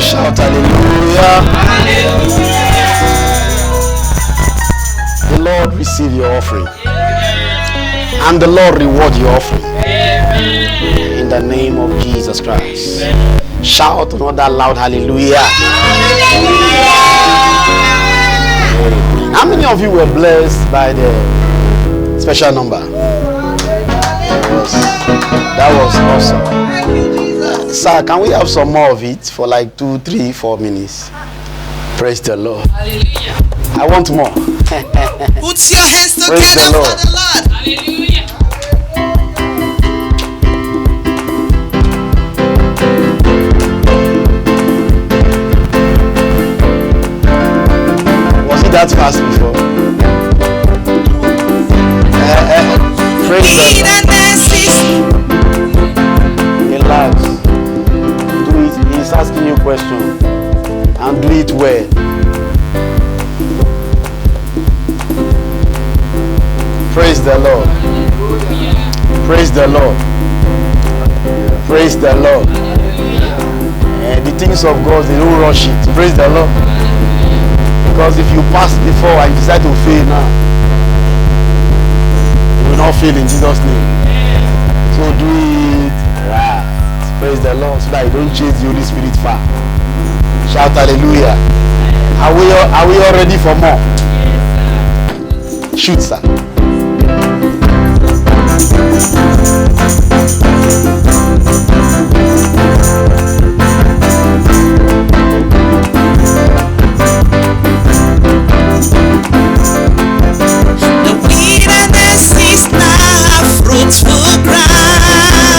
Somebody shout hallelujah. The Lord receive your offering. And the Lord reward your offering. In the name of Jesus Christ. Shout another loud hallelujah. How many of you were blessed by the special number? That was awesome. Sir, can we have some more of it for like 2, 3, 4 minutes? Praise the Lord. Hallelujah. I want more. Put your hands together Praise the Lord. for the Lord. Hallelujah. Was it that fast before? Praise the Lord. Relax. Do it. He's asking you a question. And do it well. Praise the Lord. Praise the Lord. Praise the Lord. And the things of God, they don't rush it. Praise the Lord. Because if you pass before and you decide to fail now, you will not fail in Jesus' name. So do it right. Praise the Lord, so that you don't chase the Holy Spirit far. Shout hallelujah. Are we all ready for more? Shoot, sir. The wilderness is now fruitful ground.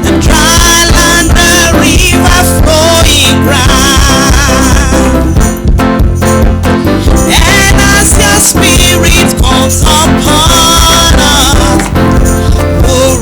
The dry land, the river flowing ground. And as your spirit comes upon us, we'll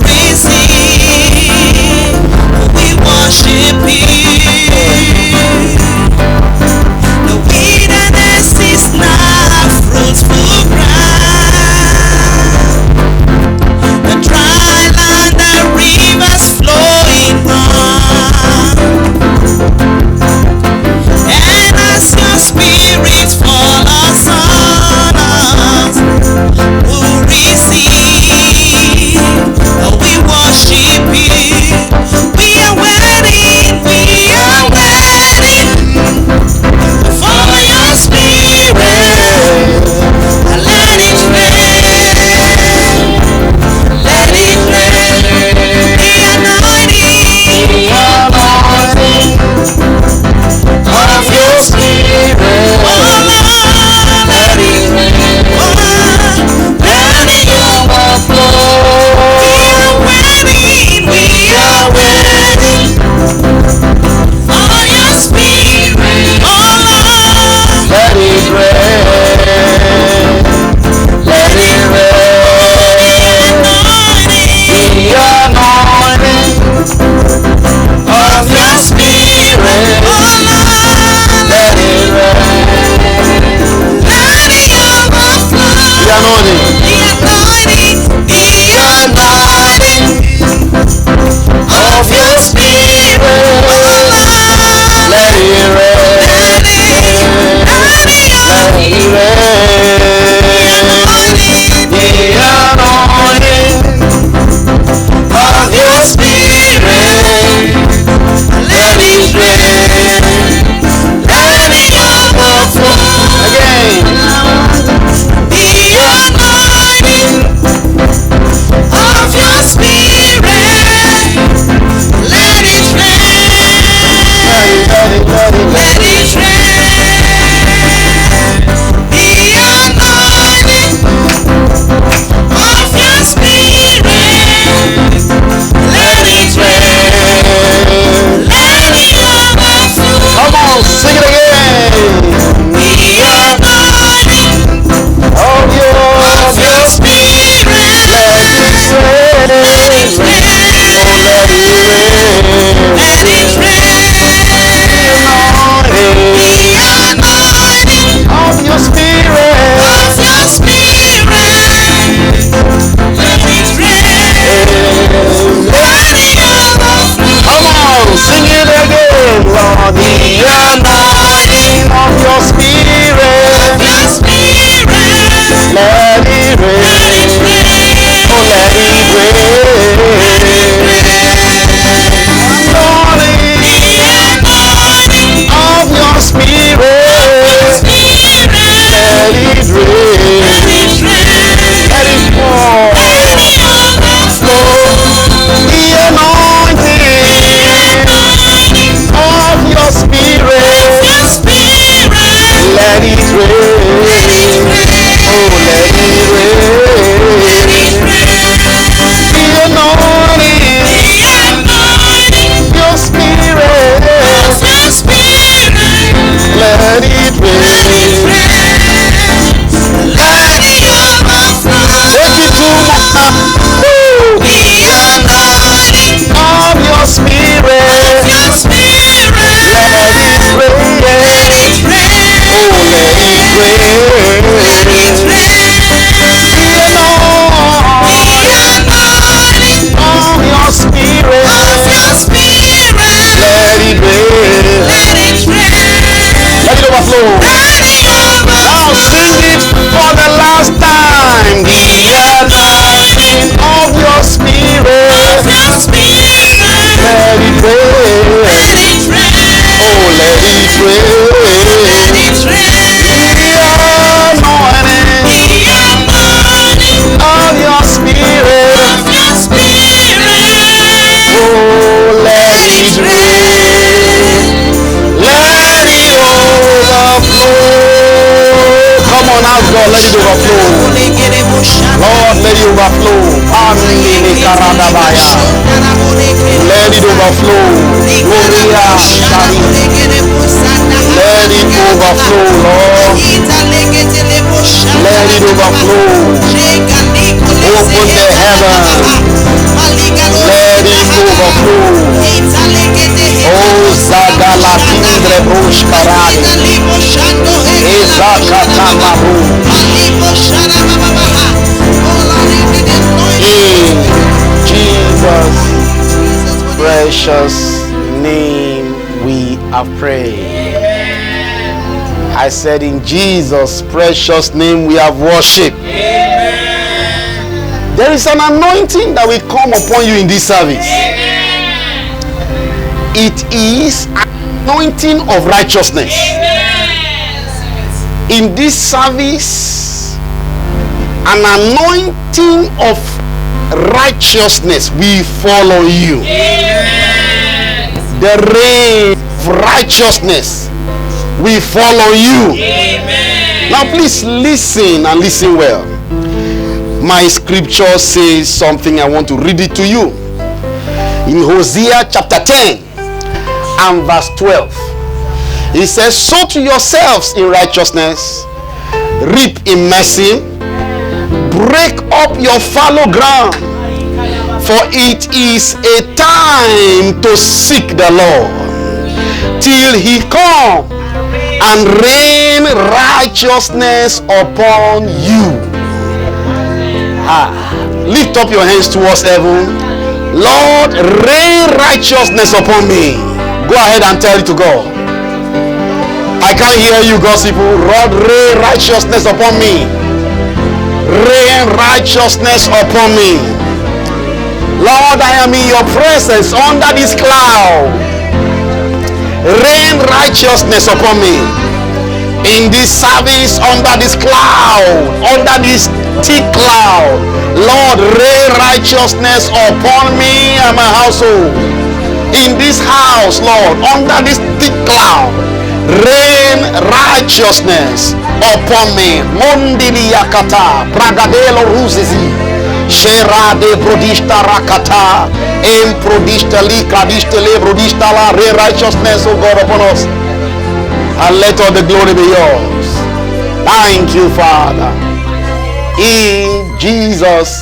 Lord, let it overflow. Amini karadabaya. Let it overflow. Gloria Shari. Let it overflow, Lord. Let it overflow. Open the heaven. Let it overflow. Oh, Zagalatindre Brushkarani. Ezakatamaru. In Jesus' precious name we have prayed. I said, in Jesus' precious name we have worshipped. There is an anointing that will come upon you in this service. It is an anointing of righteousness. In this service, an anointing of righteousness will follow you. The rain of righteousness will follow you. Now please listen and listen well. My scripture says something. I want to read it to you. In Hosea chapter 10 and verse 12, it says, sow to yourselves in righteousness, reap in mercy, break up your fallow ground, for it is a time to seek the Lord till he come and rain righteousness upon you. Lift up your hands towards heaven. Lord, rain righteousness upon me. Go ahead and tell it to God. I can't hear you, God's people. Lord, rain righteousness upon me. Rain righteousness upon me. Lord, I am in your presence under this cloud. Rain righteousness upon me. In this service, under this cloud, under this thick cloud, Lord, rain righteousness upon me and my household. In this house, Lord, under this thick cloud, rain righteousness upon me. Mondili yakata, pragadelo ruzizi, shera de brodista rakata, em prodista li kadista le brodista la, rain righteousness, oh God, upon us. And let all the glory be yours. Thank you, Father. In Jesus'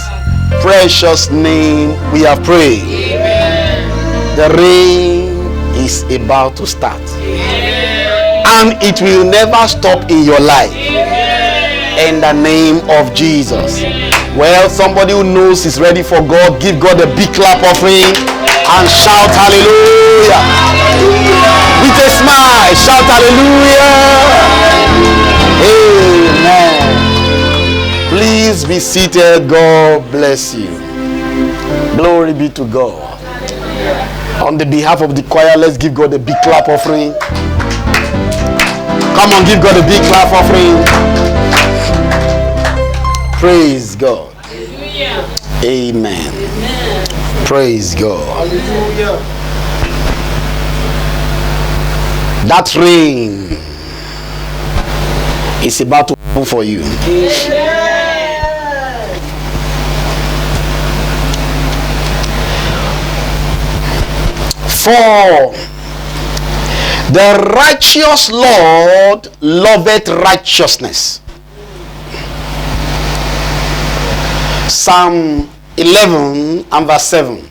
precious name we have prayed. Amen. The rain is about to start. Amen. And it will never stop in your life. Amen. In the name of Jesus. Amen. Well, somebody who knows is ready for God, give God a big clap offering and shout hallelujah. Hallelujah. With a smile, shout hallelujah. Amen. Please be seated. God bless you. Glory be to God. On the behalf of the choir, let's give God a big clap offering. Come on, give God a big clap offering. Praise God. Amen. Praise God. Hallelujah. That rain is about to come for you. For the righteous Lord loveth righteousness. Psalm 11 and verse 7.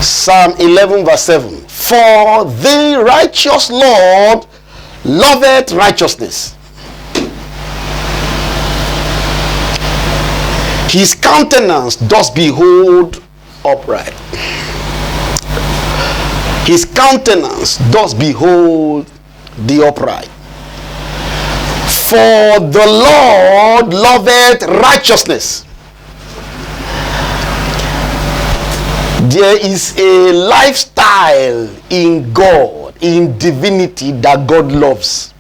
Psalm 11 verse 7. For the righteous Lord loveth righteousness. His countenance does behold upright. His countenance does behold the upright. For the Lord loveth righteousness. There is a lifestyle in God, in divinity, that God loves.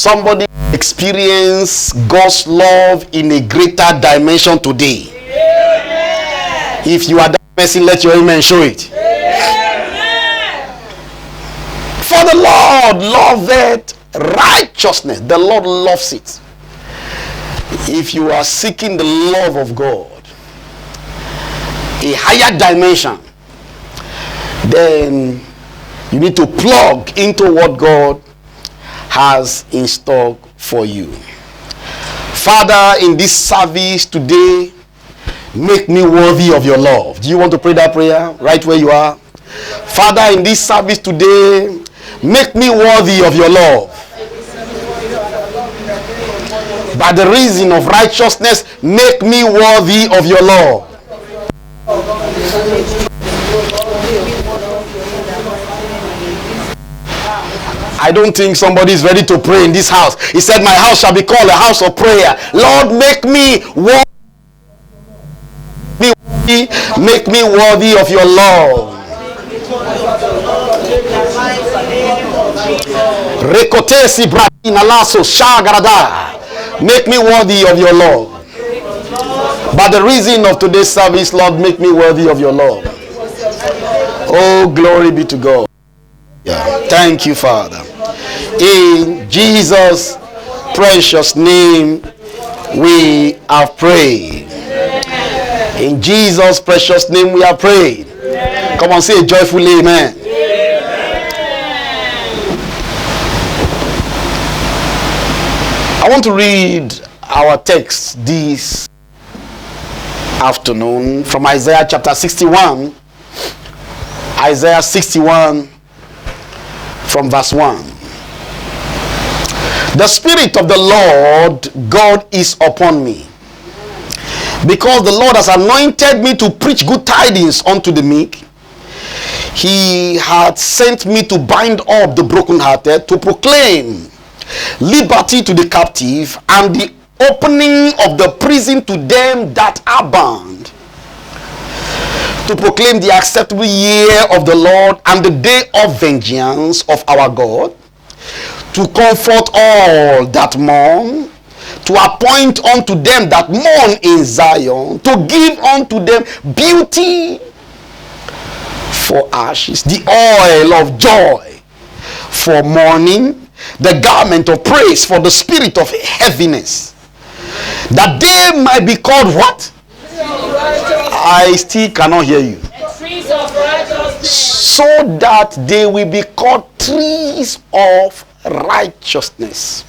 Somebody experience God's love in a greater dimension today. Amen. If you are that person, let your amen show it. Amen. For the Lord loveth Righteousness, the Lord loves it. If you are seeking the love of God, a higher dimension, then you need to plug into what God has in store for you. Father, in this service today, make me worthy of your love. Do you want to pray that prayer right where you are? Father, in this service today, make me worthy of your love. By the reason of righteousness, make me worthy of your love. I don't think somebody is ready to pray in this house. He said, my house shall be called a house of prayer. Lord, make me worthy of your love. Make me worthy of your love. By the reason of today's service, Lord, make me worthy of your love. Oh, glory be to God. Yeah. Thank you, Father. In Jesus' precious name, we have prayed. In Jesus' precious name, we have prayed. Come on, say a joyful amen. I want to read our text this afternoon from Isaiah chapter 61. Isaiah 61 from verse 1. The Spirit of the Lord God is upon me, because the Lord has anointed me to preach good tidings unto the meek. He hath sent me to bind up the brokenhearted, to proclaim liberty to the captive, and the opening of the prison to them that are bound, to proclaim the acceptable year of the Lord and the day of vengeance of our God, to comfort all that mourn, to appoint unto them that mourn in Zion, to give unto them beauty for ashes, the oil of joy for mourning, the garment of praise for the spirit of heaviness, that they might be called what? I still cannot hear you. So that they will be called trees of righteousness.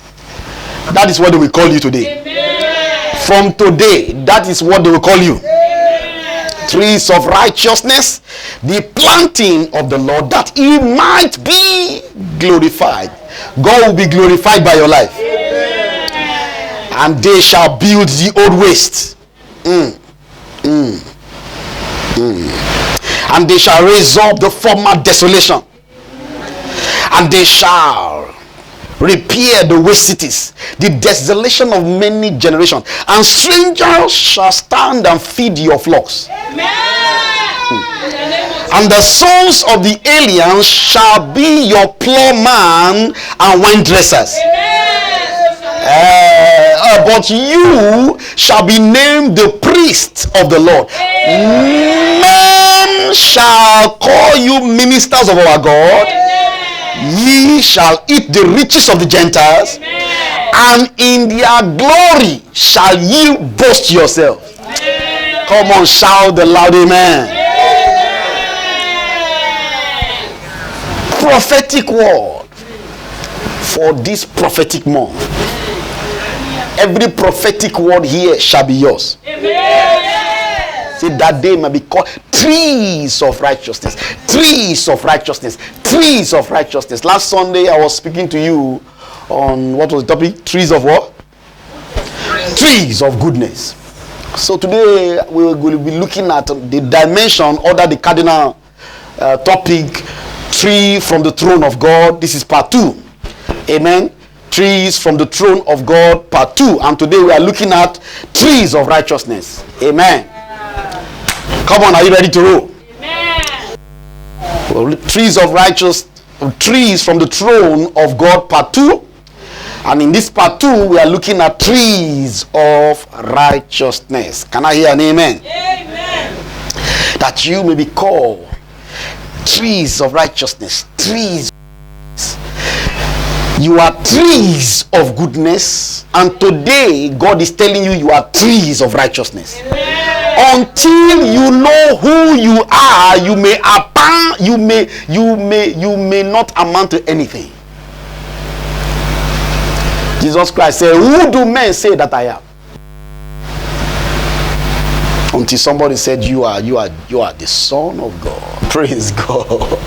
That is what they will call you today. Amen. From today, that is what they will call you. Amen. Trees of righteousness, the planting of the Lord, that he might be glorified. God will be glorified by your life. Amen. And they shall build the old waste. And they shall raise up the former desolation. And they shall repair the waste cities, the desolation of many generations, and strangers shall stand and feed your flocks. And the sons of the aliens shall be your plowman and wine dressers. But you shall be named the priest of the Lord. Men shall call you ministers of our God. Ye shall eat the riches of the Gentiles. And in their glory shall ye boast yourselves. Come on, shout the loud amen. Prophetic word for this prophetic month. Every prophetic word here shall be yours. Say that they may be called trees of righteousness. Trees of righteousness. Trees of righteousness. Last Sunday I was speaking to you on what was the topic? Trees of what? Trees of goodness. So today we will be looking at the dimension under the cardinal topic, tree from the throne of God. This is part 2. Amen. Trees from the throne of God, part 2. And today we are looking at trees of righteousness. Amen. Come on, are you ready to roll? Amen. Well, trees of righteous, trees from the throne of God, part 2. And in this part 2, we are looking at trees of righteousness. Can I hear an amen? Amen. That you may be called trees of righteousness. Trees. You are trees of goodness, and today God is telling you you are trees of righteousness. Until you know who you are, you may not amount to anything. Jesus Christ said, "Who do men say that I am?" Until somebody said, you are the Son of God. Praise God.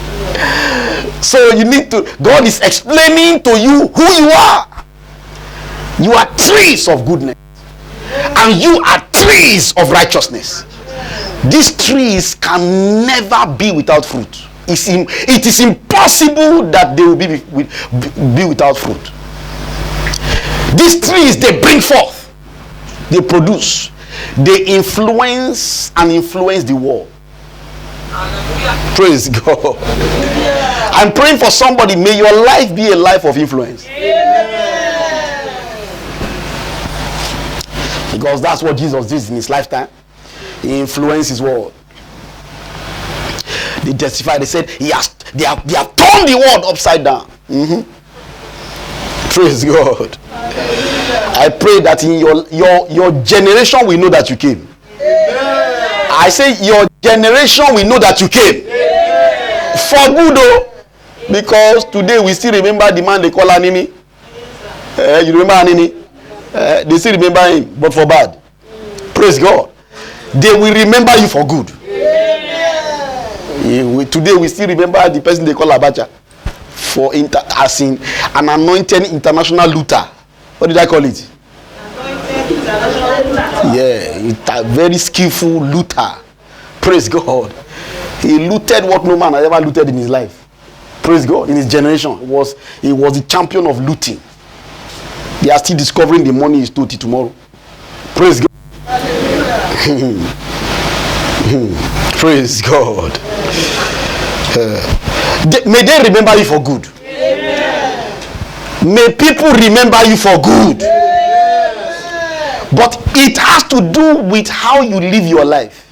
So you need to, God is explaining to you who you are. You are trees of goodness, and you are trees of righteousness. These trees can never be without fruit. It is impossible that they will be without fruit. These trees, they bring forth, they produce, they influence the world. Praise God. I'm praying for somebody. May your life be a life of influence. Because that's what Jesus did in his lifetime. He influenced his world. They testified. They said they have turned the world upside down. Praise God. I pray that in your generation we know that you came. I say your generation we know that you came. For good though. Because today we still remember the man they call Anini. You remember Anini? They still remember him, but for bad. Praise God. They will remember you for good. Today we still remember the person they call Abacha as in an anointed international looter. What did I call it? Yeah, it's a very skillful looter. Praise God. He looted what no man had ever looted in his life. Praise God. In his generation, he was the champion of looting. They are still discovering the money he stole till tomorrow. Praise God. Praise God. May they remember you for good. May people remember you for good. But it has to do with how you live your life.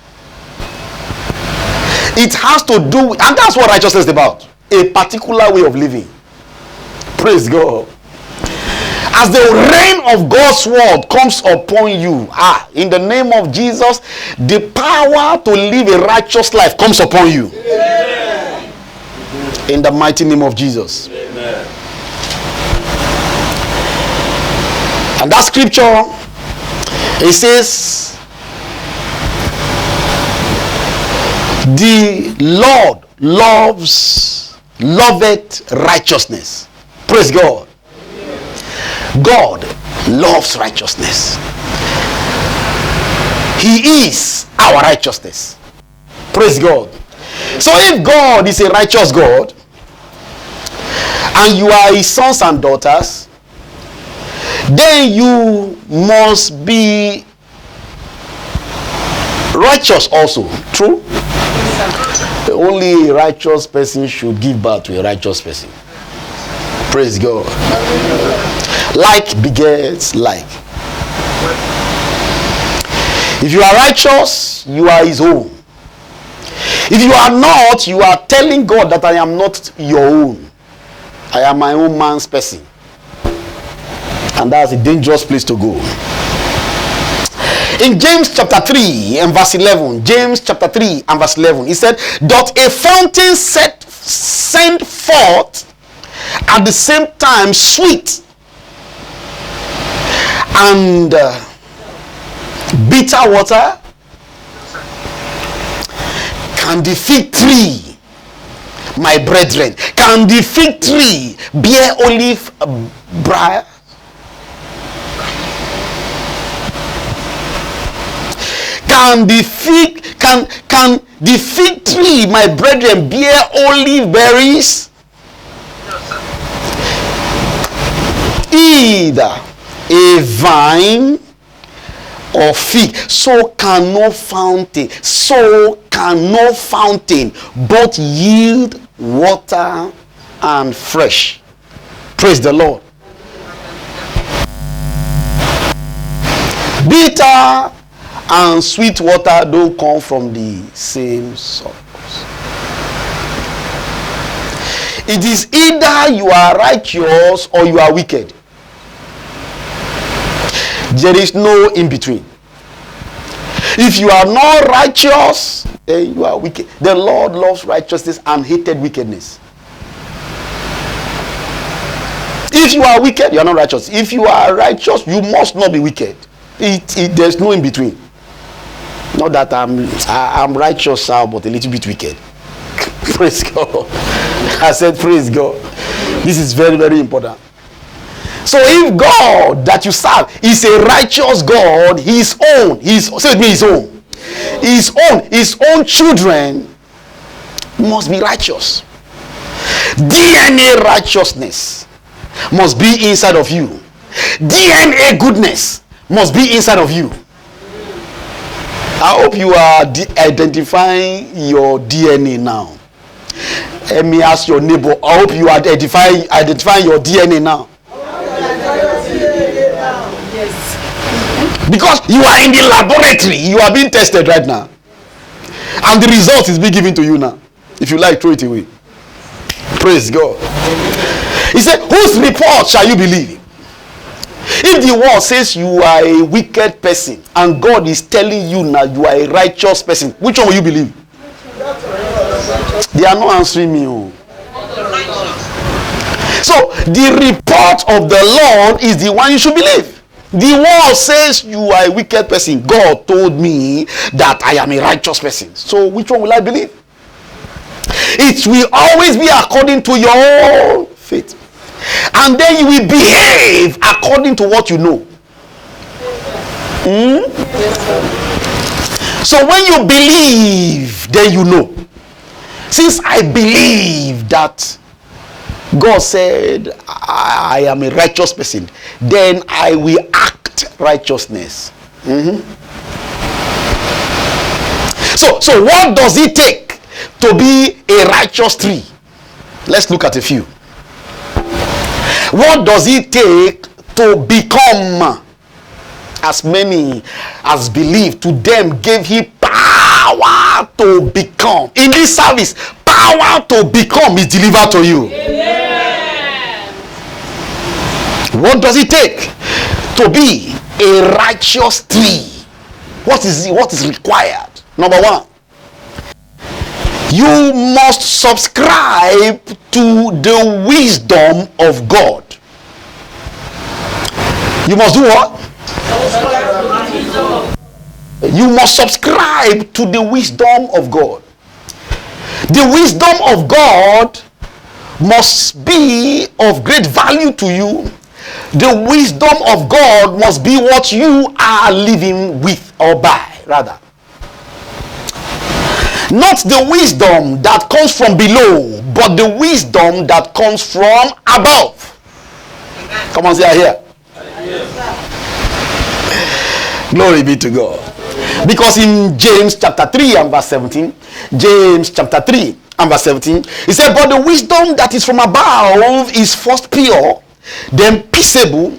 It has to do with, and that's what righteousness is about. A particular way of living. Praise God. As the reign of God's word comes upon you, in the name of Jesus, the power to live a righteous life comes upon you. Amen. In the mighty name of Jesus. Amen. And that scripture, it says, the Lord loveth righteousness. Praise God. God loves righteousness. He is our righteousness. Praise God. So if God is a righteous God, and you are his sons and daughters, then you must be righteous also. True? Only a righteous person should give birth to a righteous person. Praise God. Like begets like. If you are righteous, you are his own. If you are not, you are telling God that I am not your own. I am my own man's person. And that's a dangerous place to go. In James chapter 3 and verse 11, James chapter 3 and verse 11, he said, doth a fountain send forth at the same time sweet and bitter water? Can the fig tree, my brethren, can the fig tree bear olive briar? Can the fig tree, my brethren, bear olive berries? Either a vine or fig, so can no fountain both yield water and fresh. Praise the Lord. Bitter and sweet water don't come from the same source. It is either you are righteous or you are wicked. There is no in between. If you are not righteous, then you are wicked. The Lord loves righteousness and hated wickedness. If you are wicked, you are not righteous. If you are righteous, you must not be wicked. There's no in between. Not that I'm righteous, but a little bit wicked. Praise God. I said, praise God. This is very, very important. So if God that you serve is a righteous God, his own, say with me, his own children must be righteous. DNA righteousness must be inside of you. DNA goodness must be inside of you. I hope you are identifying your DNA now. Let me ask your neighbor, I hope you are identifying your DNA now. Because you are in the laboratory, you are being tested right now, and the result is being given to you now. If you like, throw it away. Praise God. He said, whose report shall you believe? If the world says you are a wicked person and God is telling you now you are a righteous person, which one will you believe? They are not answering me. So the report of the Lord is the one you should believe. The world says you are a wicked person. God told me that I am a righteous person. So which one will I believe? It will always be according to your own faith. And then you will behave according to what you know. So when you believe, then you know. Since I believe that God said I am a righteous person, then I will act righteousness. So what does it take to be a righteous tree? Let's look at a few. What does it take to become? As many as believe, to them gave he power to become. In this service, power to become is delivered to you. Amen. What does it take to be a righteous tree? What is required? Number one, you must subscribe to the wisdom of God. You must do what? You must subscribe to the wisdom of God. The wisdom of God must be of great value to you. The wisdom of God must be what you are living with or by, rather. Not the wisdom that comes from below, but the wisdom that comes from above. Come on, say I hear. Glory be to God. Because in James chapter 3 and verse 17, James chapter 3 and verse 17, he said, but the wisdom that is from above is first pure, then peaceable,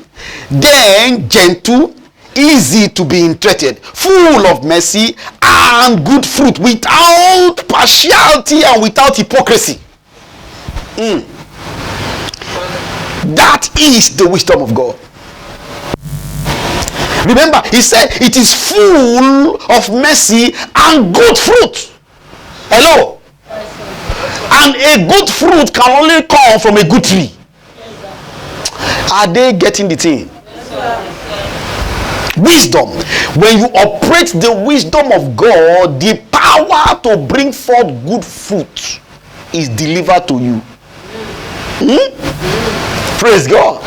then gentle, easy to be entreated, full of mercy and good fruit, without partiality and without hypocrisy. That is the wisdom of God. Remember, he said it is full of mercy and good fruit. Hello? And a good fruit can only come from a good tree. Are they getting the thing? Wisdom. When you operate the wisdom of God, the power to bring forth good fruit is delivered to you. Praise God.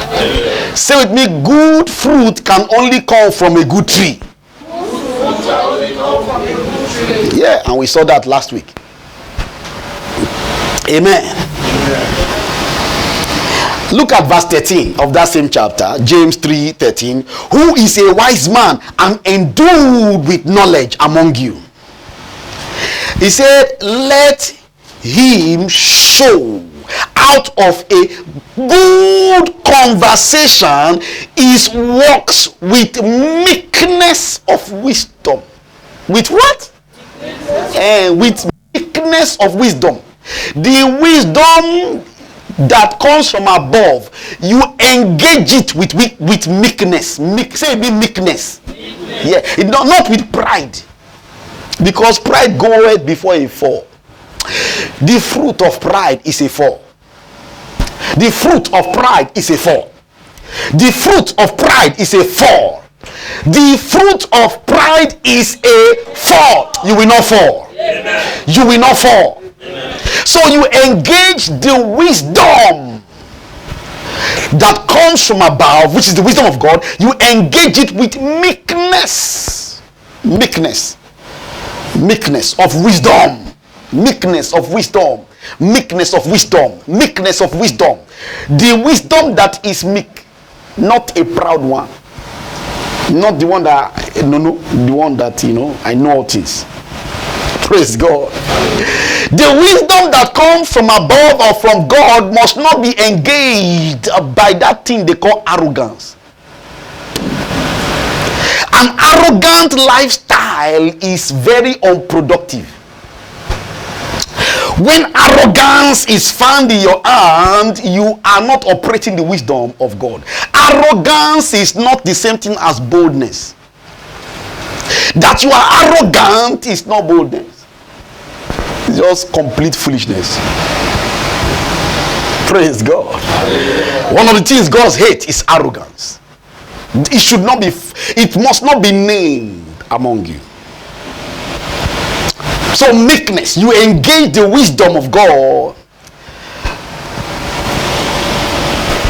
Say with me, good fruit can only come from a good tree. Yeah, and we saw that last week. Amen. Look at verse 13 of that same chapter, James 3:13. Who is a wise man and endued with knowledge among you? He said, let him show out of a good conversation his works with meekness of wisdom. With what? With meekness of wisdom. The wisdom that comes from above, you engage it with meekness. Say it be meekness. Yeah, not with pride, because pride goeth before a fall. The fruit of pride is a fall. The fruit of pride is a fall. The fruit of pride is a fall. The fruit of pride is a fall. You will not fall. Amen. You will not fall. Amen. So you engage the wisdom that comes from above, which is the wisdom of God. You engage it with meekness. Meekness of wisdom. Meekness of wisdom. Meekness of wisdom. Meekness of wisdom. The wisdom that is meek, not a proud one. Not the one that the one that I know all things. Praise God. The wisdom that comes from above or from God must not be engaged by that thing they call arrogance. An arrogant lifestyle is very unproductive. When arrogance is found in your hand, you are not operating the wisdom of God. Arrogance is not the same thing as boldness. That you are arrogant is not boldness. It's just complete foolishness. Praise God. One of the things God hates is arrogance. It must not be named among you. So meekness, you engage the wisdom of God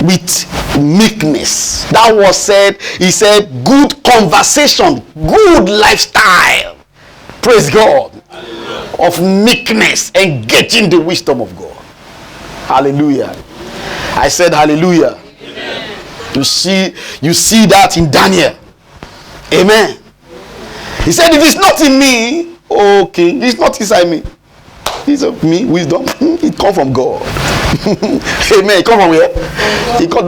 with meekness. That was said, he said, good conversation, good lifestyle. Praise God. Hallelujah. Of meekness, engaging the wisdom of God. Hallelujah. I said hallelujah. Amen. You see that in Daniel. Amen. He said, it is not in me. Okay, it's not inside me. It's of me, wisdom. It comes from God. Amen. It comes from where?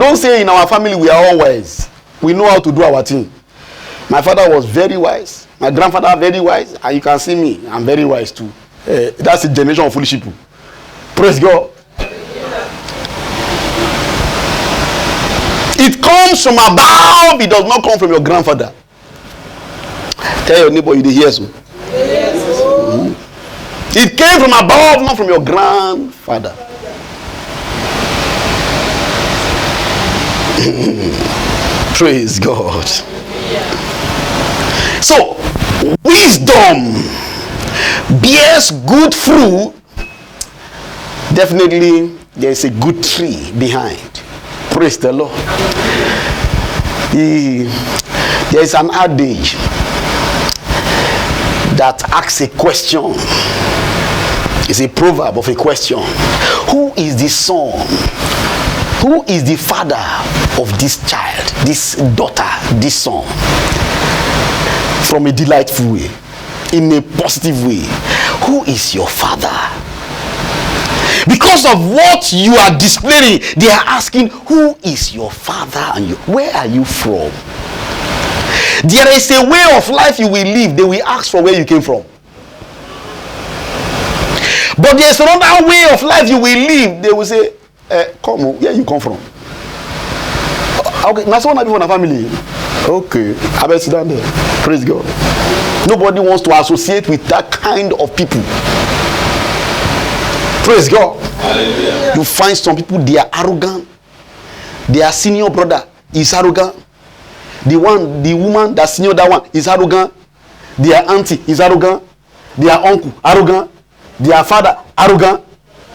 Don't say in our family we are all wise. We know how to do our thing. My father was very wise. My grandfather very wise. And you can see me. I'm very wise too. That's a generation of foolish people. Praise God. It comes from above. It does not come from your grandfather. Tell your neighbor you hear so. It came from above, not from your grandfather. Praise God. So, wisdom bears good fruit. Definitely, there is a good tree behind. Praise the Lord. There is an adage that asks a question. It's a proverb of a question. Who is the son? Who is the father of this child, this daughter, this son? From a delightful way, in a positive way. Who is your father? Because of what you are displaying, they are asking, who is your father and where are you from? There is a way of life you will live. They will ask for where you came from. But there is another way of life you will live. They will say, come on, where you come from? Okay, now someone have in a family. Okay, I better sit down there. Praise God. Nobody wants to associate with that kind of people. Praise God. Hallelujah. You find some people, they are arrogant. Their senior brother is arrogant. The woman that senior that one is arrogant. Their auntie is arrogant. Their uncle arrogant. Their father arrogant.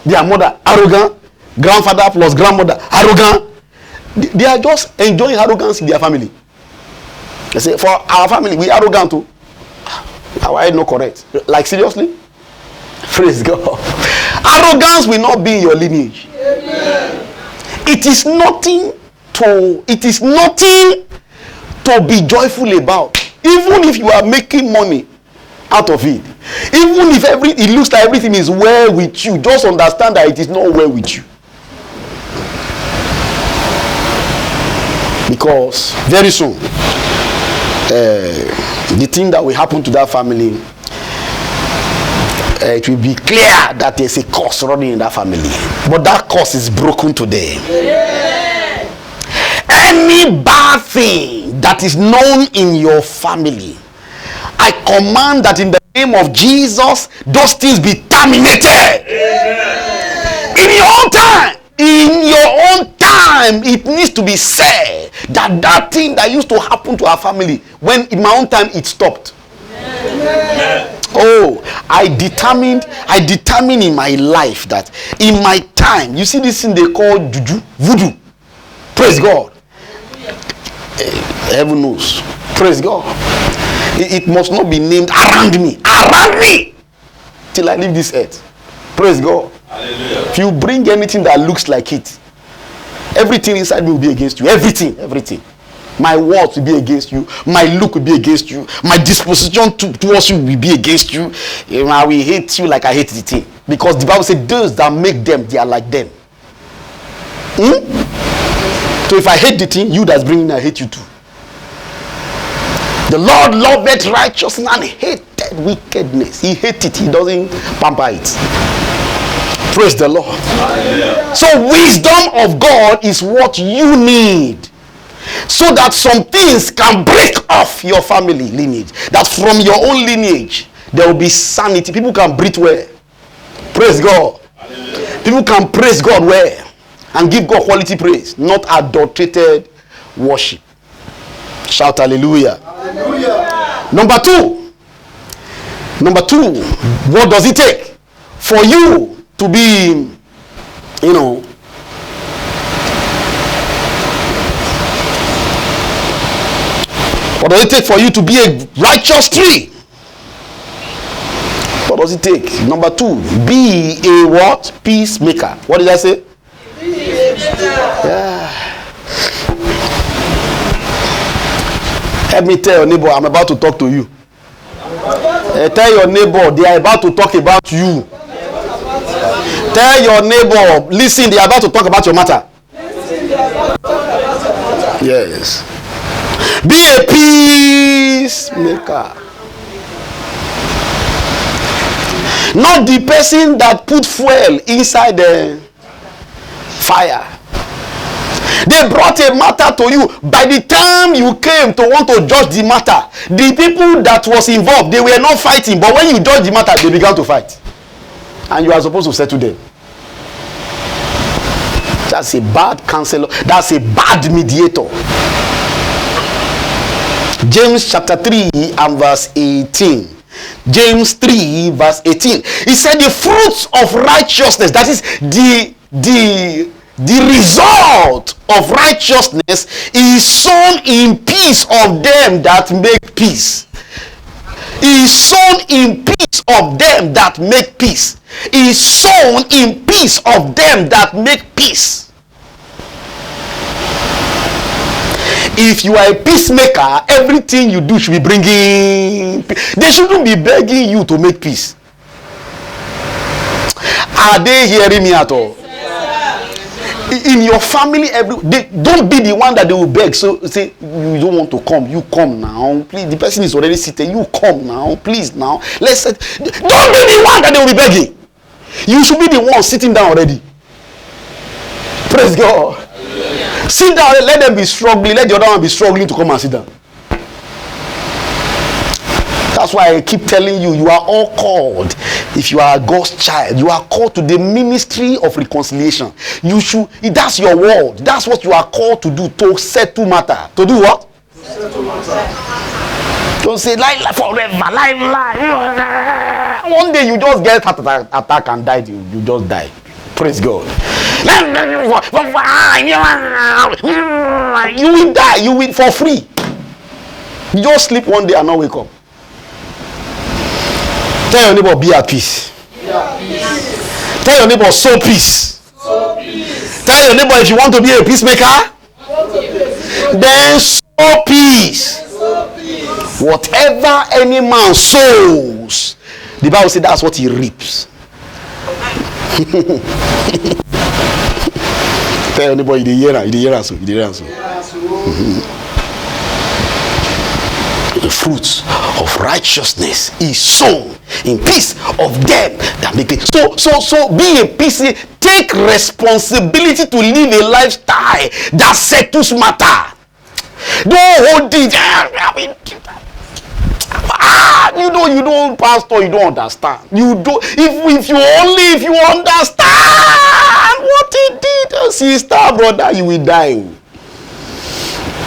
Their mother arrogant. Grandfather plus grandmother arrogant. They are just enjoying arrogance in their family. They say, for our family, we arrogant too. Our head not correct. Like seriously? Praise God. Arrogance will not be in your lineage. Amen. It is nothing to be joyful about. Even if you are making money out of it, even if it looks like everything is well with you, just understand that it is not well with you. Because very soon the thing that will happen to that family, it will be clear that there's a curse running in that family. But that curse is broken today. Any bad thing that is known in your family, I command that in the name of Jesus, those things be terminated. In your own time. In your own time, it needs to be said that that thing that used to happen to our family, when in my own time it stopped. Oh, I determined in my life that in my time, you see this thing they call juju, voodoo. Praise God. Heaven knows. Praise God. It must not be named around me till I leave this earth. Praise God. Hallelujah. If you bring anything that looks like it, everything inside me will be against you. Everything. My words will be against you. My look will be against you. My disposition towards you will be against you. I will hate you like I hate the thing. Because the Bible says those that make them, they are like them. So if I hate the thing, you that's bringing it, I hate you too. The Lord loveth righteousness and hated wickedness. He hates it. He doesn't pamper it. Praise the Lord. Hallelujah. So wisdom of God is what you need, so that some things can break off your family lineage. That from your own lineage there will be sanity. People can breathe well. Praise God. Hallelujah. People can praise God well and give God quality praise, not adulterated worship. Shout hallelujah. Hallelujah. Number two, what does it take for you to be, what does it take for you to be a righteous tree? What does it take? Number two, be a what? Peacemaker. What did I say? Peacemaker. Yeah. Help me tell your neighbor, I'm about to talk to you. Tell your neighbor, they are about to talk about you. Tell your neighbor, listen, they are about to talk about your matter. Yes. Be a peacemaker. Not the person that put fuel inside the fire. They brought a matter to you. By the time you came to want to judge the matter, the people that was involved, they were not fighting. But when you judge the matter, they began to fight. And you are supposed to settle them. That's a bad counselor. That's a bad mediator. James chapter 3 and verse 18. James 3 verse 18. He said the fruits of righteousness, that is the result of righteousness, is sown in peace of them that make peace. Is sown in peace of them that make peace. Is sown in peace of them that make peace. If you are a peacemaker, everything you do should be bringing peace. They shouldn't be begging you to make peace. Are they hearing me at all? In your family, don't be the one that they will beg. So say, you don't want to come, you come now, please. The person is already seated, you come now, please now. Don't be the one that they will be begging. You should be the one sitting down already. Praise God. Yeah. Sit down, let them be struggling, let the other one be struggling to come and sit down. That's why I keep telling you, you are all called. If you are God's child, you are called to the ministry of reconciliation. You should, that's your word. That's what you are called to do, to settle matter. To do what? Settle matter. Don't say life forever, life. One day you just get heart attack and die. You just die. Praise God. You will die. You will for free. You just sleep one day and not wake up. Tell your neighbor, be at peace. Tell your neighbor, sow peace. Tell your neighbor, if you want to be a peacemaker, then sow peace. Whatever any man sows, the Bible says that's what he reaps. Tell your neighbor, you hear answer. fruits of righteousness is sown in peace of them that make it. So be a peace. Take responsibility to live a lifestyle that settles matter. Don't hold it. You don't, pastor, you don't understand. You don't. If you understand what he did, sister, brother, you will die.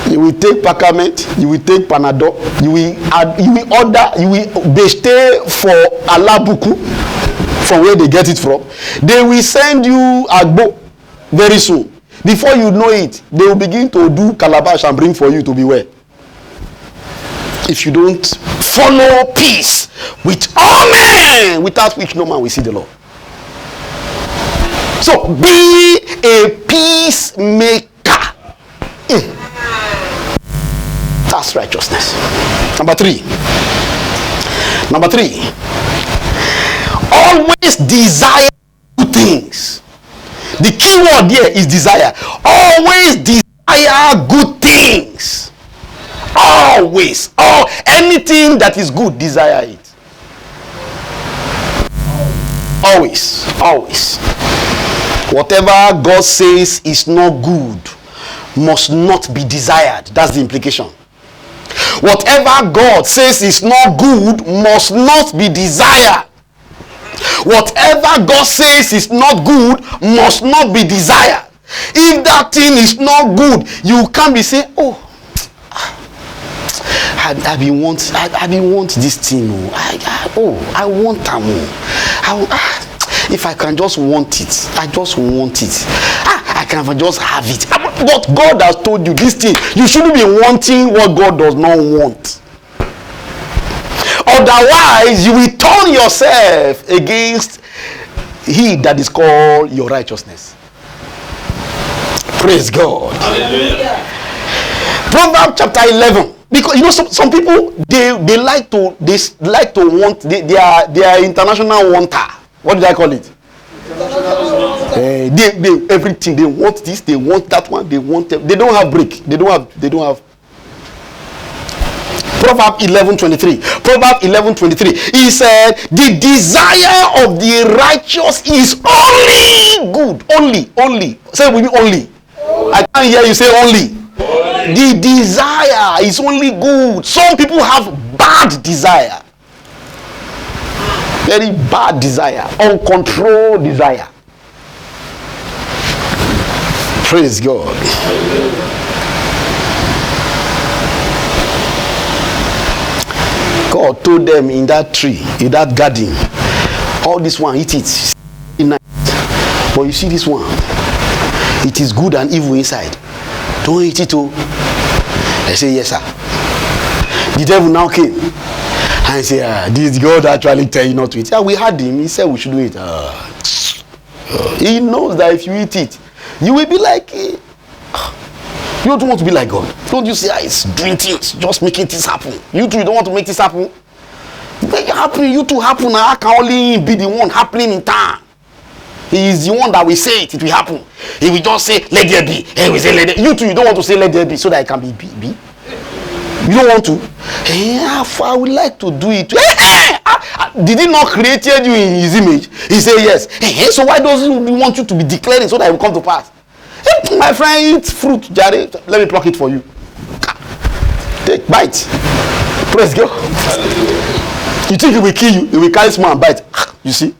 You will take Pacament, you will take Panadol, you will stay for Alabuku, from where they get it from. They will send you Agbo very soon. Before you know it, they will begin to do calabash and bring for you to be well. If you don't follow peace with all men, without which no man will see the Lord. So be a peacemaker. That's righteousness. Number three. Always desire good things. The key word here is desire. Always desire good things. Always. Anything that is good, desire it. Always. Whatever God says is not good must not be desired. That's the implication. Whatever God says is not good must not be desired. Whatever God says is not good must not be desired. If that thing is not good, you can't be saying, I've been want this thing. I want them. If I can just want it, I just want it. I can just have it. But God has told you this thing. You shouldn't be wanting what God does not want. Otherwise, you will turn yourself against He that is called your righteousness. Praise God. Hallelujah. Proverbs chapter 11. Because some people they like to want they are international wanter. What did I call it? They everything they want this, they want that one, they want them. They don't have break. They don't have. Proverbs 11:23. Proverbs 11:23. He said, "The desire of the righteous is only good." Only. Say with me, only. I can't hear you say only. The desire is only good. Some people have bad desire. Very bad desire. Uncontrolled desire. Praise God. God told them in that tree, in that garden, all this one, eat it. But you see this one, it is good and evil inside. Don't eat it too. I say, yes, sir. The devil now came and said, this God actually tell you not to eat. Yeah, we had him. He said we should do it. He knows that if you eat it, you will be like, you don't want to be like God. Don't you see, it's doing things, just making things happen. You too, you don't want to make this happen. Make it happen, you too happen. I can only be the one happening in time. He is the one that will say it will happen. He will just say, let there be. He will say, let there. You too, you don't want to say, let there be, so that it can be. You don't want to? I would like to do it. Did he not create you in his image? He said, yes. So why does he want you to be declaring so that it will come to pass? My friend, eat fruit, Jare. Let me pluck it for you. Take, bite. Praise God. You think he will kill you? He will carry small and bite. You see?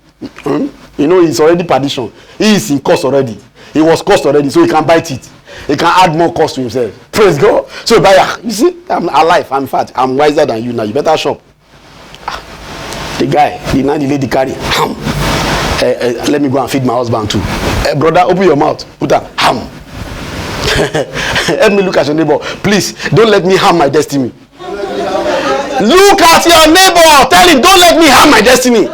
You know, he's already perdition. He is in cost already. He was cost already, so he can bite it. He can add more cost to himself. Praise God. So, you see, I'm alive. I'm fat. I'm wiser than you now. You better shop. The guy, the lady carry. Let me go and feed my husband too. Brother, open your mouth. Put a ham. Help me look at your neighbor. Please, don't let me harm my destiny. Look at your neighbor. Tell him, don't let me harm my destiny.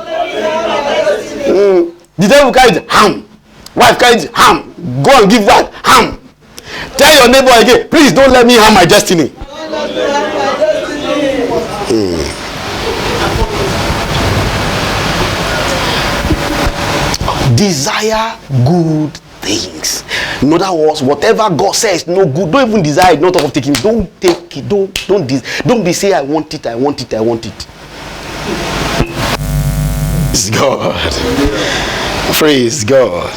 The devil carried ham. Wife carried ham. Go and give that ham. Tell your neighbor again, please don't let me harm my destiny. Desire good things. In other words, whatever God says no good, don't even desire it, not talk of taking it. Don't take it. Don't be say I want it. Praise God. Praise God.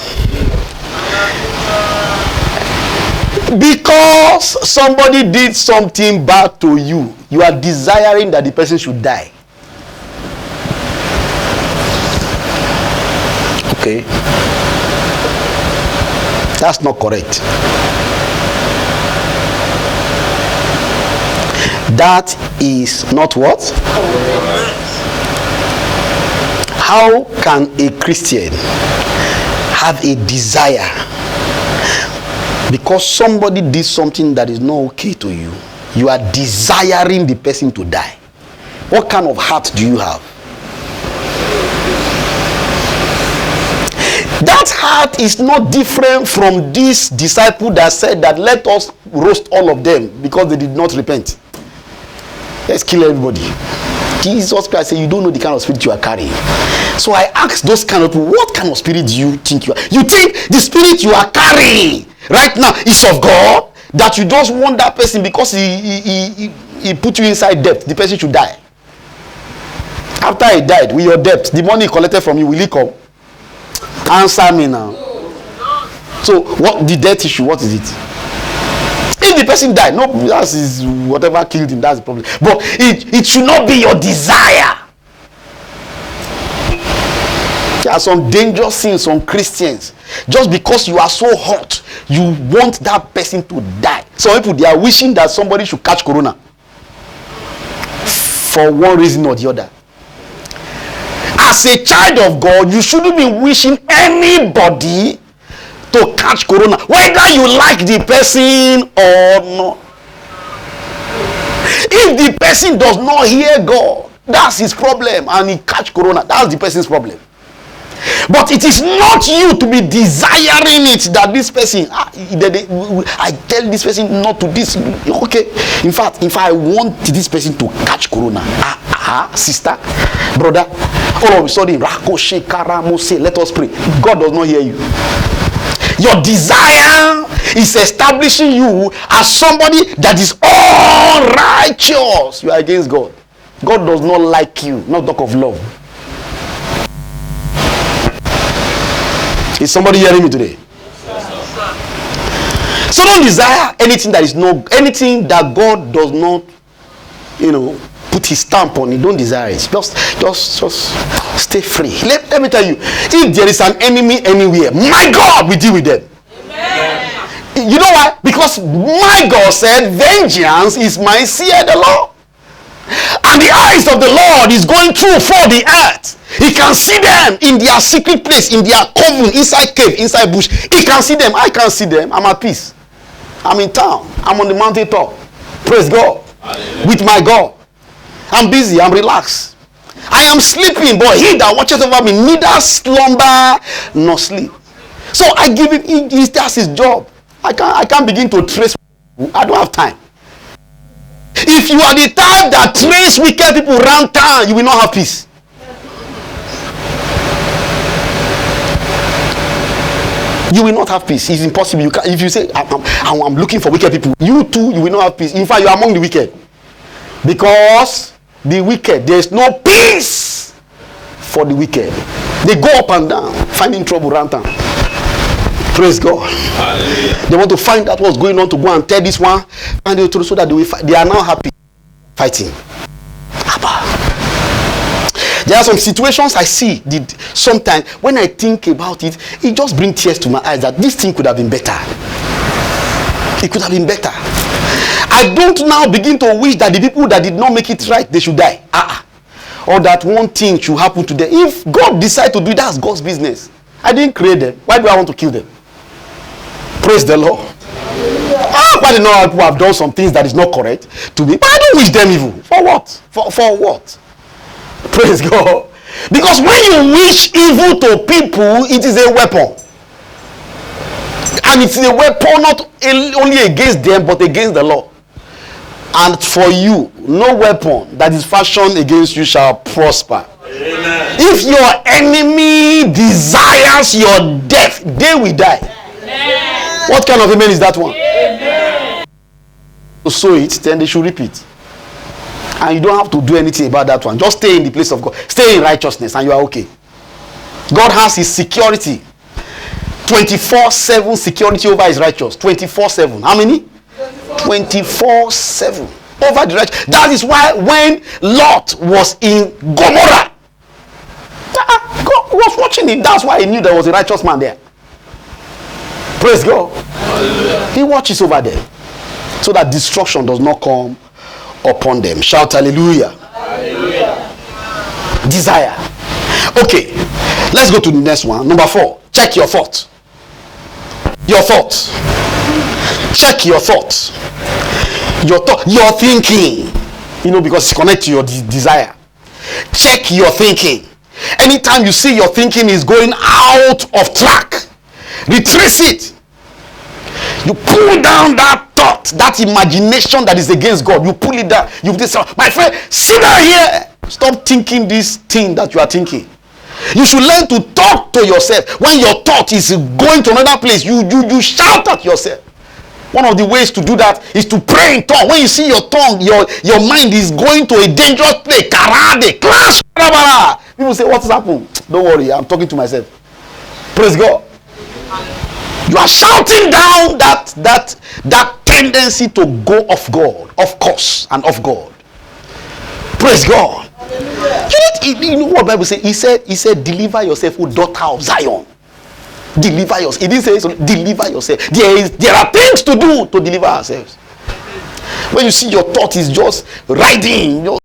Because somebody did something bad to you, you are desiring that the person should die. Okay, that's not correct. That is not what? How can a Christian have a desire because somebody did something that is not okay to you? You are desiring the person to die. What kind of heart do you have? That heart is not different from this disciple that said that let us roast all of them because they did not repent. Let's kill everybody. Jesus Christ said, you don't know the kind of spirit you are carrying. So I ask those kind of people, what kind of spirit do you think you are? You think the spirit you are carrying right now is of God? That you just want that person because he put you inside debt, the person should die. After he died with your debt, the money he collected from you, will he come? Answer me now. So what the debt issue, what is it? If the person died, no, that is whatever killed him, that's the problem. But it should not be your desire. There are some dangerous things on Christians. Just because you are so hot, you want that person to die. Some people, they are wishing that somebody should catch corona for one reason or the other. As a child of God, you shouldn't be wishing anybody to catch corona, whether you like the person or not. If the person does not hear God, that's his problem, and he catch corona, that's the person's problem. But it is not you to be desiring it that this person, I tell this person not to this. Okay, in fact, if I want this person to catch corona, sister, brother, all of a sudden, let us pray. God does not hear you. Your desire is establishing you as somebody that is all righteous. You are against God. God does not like you. Not talk of love. Is somebody hearing me today? So don't desire anything that is anything that God does not, put his stamp on it. Don't desire it. Just stay free. Let me tell you, if there is an enemy anywhere, my God will deal with them. Amen. You know why? Because my God said, vengeance is mine, saith the Lord. And the eyes of the Lord is going through for the earth. He can see them in their secret place, in their coven, inside cave, inside bush. He can see them. I can't see them. I'm at peace. I'm in town. I'm on the mountain top. Praise God. Hallelujah. With my God. I'm busy. I'm relaxed. I am sleeping, but he that watches over me neither slumber nor sleep. So I give him. That's his job. I can't begin to trace. I don't have time. If you are the type that trace wicked people around town, you will not have peace. You will not have peace. It's impossible. You can't, if you say I'm looking for wicked people, you too, you will not have peace. In fact, you are among the wicked. Because the wicked, there is no peace for the wicked. They go up and down, finding trouble around town. Praise God. Hallelujah. They want to find out what's going on to go and tell this one, and they so that they are now happy fighting. There are some situations I see sometimes when I think about it, it just brings tears to my eyes that this thing could have been better. It could have been better. I don't now begin to wish that the people that did not make it right, they should die. Or that one thing should happen to them. If God decides to do it, that's God's business. I didn't create them. Why do I want to kill them? Praise the Lord. I didn't know people have done some things that is not correct to me. But I don't wish them evil. For what? For what? Praise God. Because when you wish evil to people, it is a weapon. And it's a weapon not only against them, but against the law. And for you, no weapon that is fashioned against you shall prosper. Amen. If your enemy desires your death, they will die. Amen. What kind of amen is that one? Amen. To sow it, then they should reap it. And you don't have to do anything about that one. Just stay in the place of God. Stay in righteousness and you are okay. God has his security. 24/7 security over his righteous. 24/7. How many? 24/7 over the righteous. That is why when Lot was in Gomorrah, God was watching him. That's why he knew there was a righteous man there. Praise God. Hallelujah. He watches over them so that destruction does not come upon them. Shout hallelujah. Hallelujah. Desire. Okay, let's go to the next one. Number 4. Check your thoughts. Your thoughts. Check your thoughts. Your thinking. You know, because it's connected to your desire. Check your thinking. Anytime you see your thinking is going out of track, retrace it. You pull down that thought, that imagination that is against God. You pull it down. You say, my friend, sit down here. Stop thinking this thing that you are thinking. You should learn to talk to yourself. When your thought is going to another place, you shout at yourself. One of the ways to do that is to pray in tongue. When you see your tongue, your mind is going to a dangerous place. Karade, clash. People say, what has happened? Don't worry, I'm talking to myself. Praise God. You are shouting down that tendency to go off God, off course, and off God. Praise God. You know what the Bible says? He said, deliver yourself, O daughter of Zion. Deliver yourself. He didn't say so, deliver yourself. There are things to do to deliver ourselves. When you see your thought is just riding,